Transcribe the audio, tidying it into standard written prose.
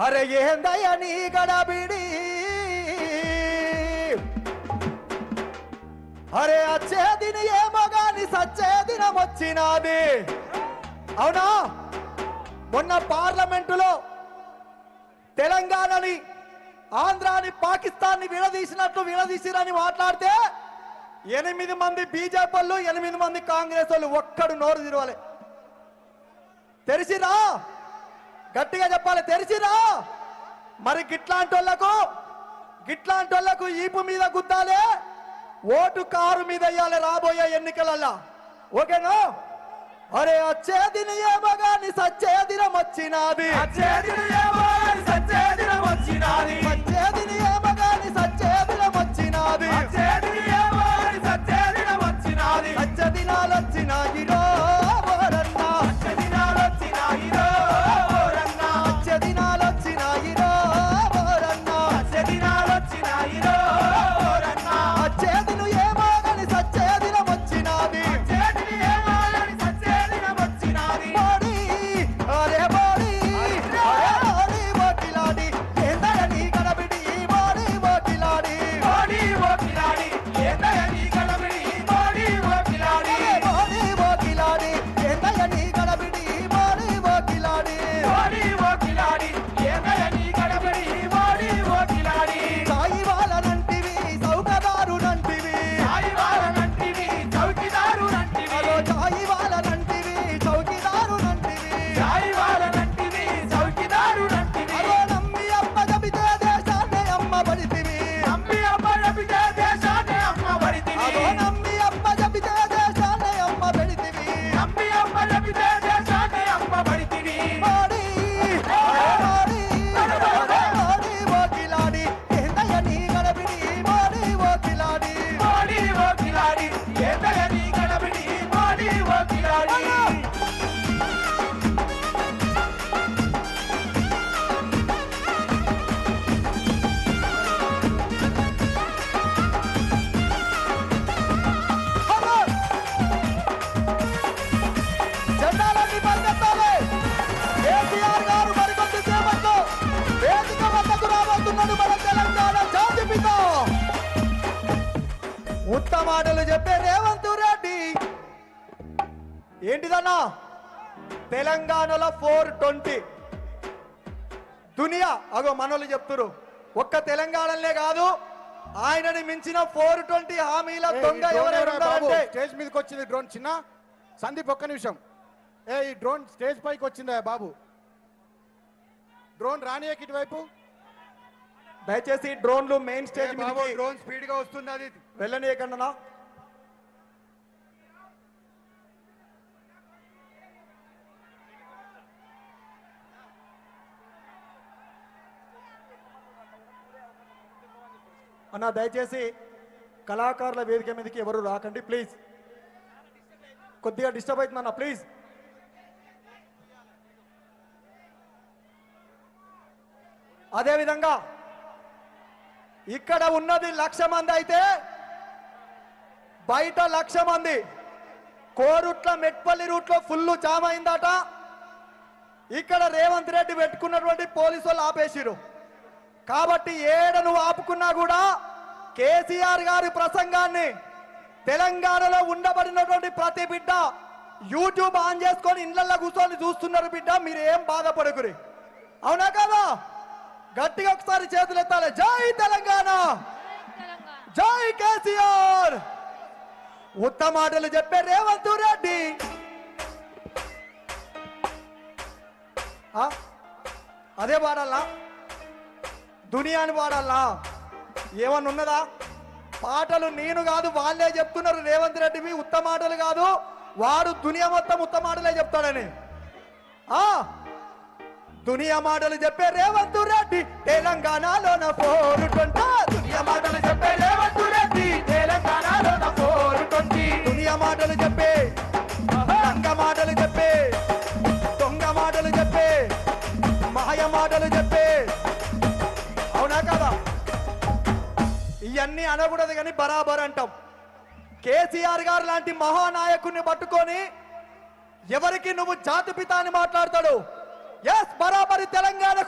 అరే ఏందయ్య నీ గడబిడి అరే అచ్చేదిని ఏమో గాని సచ్చేదినం వచ్చినాది. అవునా? మొన్న పార్లమెంటులో తెలంగాణని ఆంధ్రాని పాకిస్తాన్ని విడదీసినట్లు విడదీసిరని మాట్లాడితే 8 మంది బీజేపీ వాళ్ళు 8 మంది కాంగ్రెస్ వాళ్ళు ఒక్కడు నోరు తిరవాలి. తెరిసిరా, గట్టిగా చెప్పాలి, తెరిసిరా. మరి గిట్లాంటి వాళ్ళకు ఈపు మీద గుద్దాలే, ఓటు కారు మీద వేయాలి రాబోయే ఎన్నికలల్లా. ఓకేనా? అరే వచ్చేదిని ఏమో గాని సచ్చేదినం వచ్చినాది. వచ్చేదిని ఏమో గాని సచ్చేదినం వచ్చినాది. వచ్చేదిని ఏమో గాని సచ్చేదినం వచ్చినాది. వచ్చేదిని ఏమో గాని సచ్చేదినం వచ్చినాది. సచ్చదినాలు వచ్చినాయిరో ఓరన్నా, సచ్చదినాలు వచ్చినాయిరో ఓరన్నా, సచ్చదినాలు వచ్చినాయిరో ఓరన్నా, సచ్చదినాలు వచ్చినాయిరో ఓరన్నా. వచ్చేదిను ఏమో గాని సచ్చేదినం వచ్చినాది. వచ్చేదిని ఏమో గాని సచ్చేదినం వచ్చినాది. మోడీ అరే మోడీ మోడీ ఓకిలాడి ఏందయ్య నీ గడబిడి మోడీ ఓకిలాడి. మోడీ ఓకిలాడి ఏందయ్య నీ గడబిడి మోడీ ఓకిలాడి. మోడీ ఓకిలాడి ఏందయ్య నీ గడబిడి మోడీ ఓకిలాడి. మోడీ ఓకిలాడి ఏందయ్య నీ గడబిడి మోడీ ఓకిలాడి. సాయి వాళ్ళనంటివి చౌకదారునంటివి, సాయి వాళ్ళనంటివి చౌకదారునంటివి, అదో సాయి వాళ్ళనంటివి చౌకదారునంటివి, సాయి వాళ్ళనంటివి చౌకదారునంటివి. అదో నమ్మి అమ్మ జపితే దేశాన్ని అమ్మ బడితివి, నమ్మి అమ్మ జపితే దేశాన్ని అమ్మ బడితివి. అదో నమ్మి అమ్మ జపితే దేశాన్ని అమ్మ బడితివి, నమ్మి అమ్మ జపితే దేశాన్ని అమ్మ బడితివి. మోడీ మోడీ మోడీ ఓకిలాడి ఏందయ్య నీ గడబిడి మోడీ ఓకిలాడి. మోడీ ఓకిలాడి ఏందయ్య నీ గడబిడి మోడీ ఓకిలాడి. జెండాలన్నీ పరిగెత్తాలి. కేసీఆర్ గారు మరికొద్ది సేపట్లో వేదిక వద్దకు రాబోతున్నాడు మన తెలంగాణ జాతిపిత. ఉత్తమాటలు చెప్పే రేవంత్ రెడ్డి ఏంటిదన్నా? తెలంగాణలో 420 దునియా అగో మనోళ్ళు చెప్తురు. ఒక్క తెలంగాణలే కాదు, ఆయనని మించిన 420 హామీల దొంగ ఎవరైనా ఉన్నారంటే స్టేజ్ మీదకి వచ్చింది డ్రోన్. చిన్న సందీప్ ఒక్క నిమిషం. ఈ డ్రోన్ స్టేజ్ పైకి వచ్చిందా బాబు? డ్రోన్ రానియకి ఇటువైపు. దయచేసి డ్రోన్లు మెయిన్ స్టేజ్ మీద డ్రోన్ స్పీడ్ గా వస్తుంది, అది వెళ్ళనీయకండి. అన్న దయచేసి కళాకారుల వేదిక మీదకి ఎవరు రాకండి ప్లీజ్. కొద్దిగా డిస్టర్బ్ అవుతుందన్న ప్లీజ్. అదేవిధంగా ఇక్కడ ఉన్నది 1,00,000 మంది అయితే బయట 1,00,000 మంది. కోరుట్ల మెట్పల్లి రూట్లో ఫుల్ జామ్ అయిందట. ఇక్కడ రేవంత్ రెడ్డి పెట్టుకున్నటువంటి పోలీసు వాళ్ళు ఆపేసిరు. కాబట్టి ఏడ నువ్వు ఆపుకున్నా కూడా కేసీఆర్ గారి ప్రసంగాన్ని తెలంగాణలో ఉండబడినటువంటి ప్రతి బిడ్డ యూట్యూబ్ ఆన్ చేసుకొని ఇళ్లలో కూర్చొని చూస్తున్నారు బిడ్డ. మీరు ఏం బాధపడకురి. అవునా కదా? గట్టిగా ఒకసారి చేతులు ఎత్తాలి. జై తెలంగాణ, జై కేసీఆర్. ఉత్తమాటలు చెప్పే రేవంత్ రెడ్డి అదే పాడాలా? దునియాని పాడాలా? ఏమన్నా ఉన్నదా? పాటలు నేను కాదు, వాళ్ళే చెప్తున్నారు. రేవంత్ రెడ్డివి ఉత్తమాటలు కాదు, వాడు దునియా మొత్తం ఉత్తమాటలే చెప్తాడని. దునియా మాటలు చెప్పే రేవంత్ రెడ్డి తెలంగాణలోన 420. దునియా మాటలు చెప్పే రేవంత్ రెడ్డి తెలంగాణలోన 420. దునియా మాటలు చెప్పే, రంగ మాటలు చెప్పే, దొంగ మాటలు చెప్పే, మాయ మాటలు చెప్పే. అవునా కదా? ఇవన్నీ అనకూడదు కానీ బరాబర్ అంటాం. కేసీఆర్ గారు లాంటి మహానాయకుడిని పట్టుకొని ఎవరికి నువ్వు జాతిపిత అని మాట్లాడతాడు? ఎస్, బరాబరి తెలంగాణకు